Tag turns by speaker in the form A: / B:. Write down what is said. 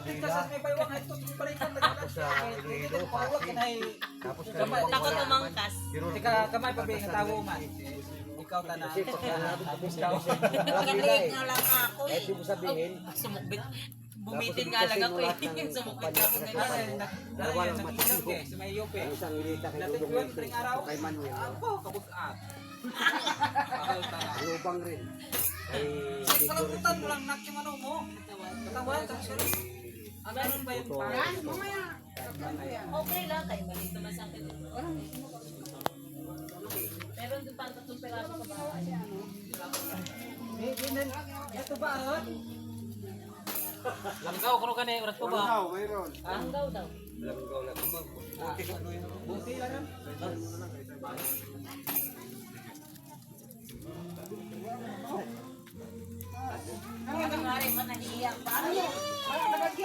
A: Kabila. Tapos sa Iloilo, Pasig. Tapos
B: Takot umangkas.
C: Kamay pa ba tawo man? Ikaw tanan.
A: Kasi pagka
B: Kaliit nga lang ako eh.
A: Kahit di mo sabihin,
B: Sumukbit. Bumitin nga lang ako eh. Sumukbit ako ngayon.
A: dalawa lang matindi.
C: Sa may yope.
A: Ang isang ilita kay
C: Natin
A: Dudong
C: yun, pring araw.
A: kay Manuel.
C: Ako, kabug-at. Bakal tanan.
A: Lubang rin. Kay Tito
C: Kalabutan mo lang nak yung ano mo. Katawan, tapos yun. Ano ba yung parang?
B: Okay lang tayo. Balito na sa akin. Meron doon pa ang 3 peraso sa bahay.
C: Ito ba?
D: Langgaw kuno kani urat ko ba?
B: Ang daw daw.
A: Langgaw na kumag.
C: Buti lang.
B: Ang nga rin manahiya pa.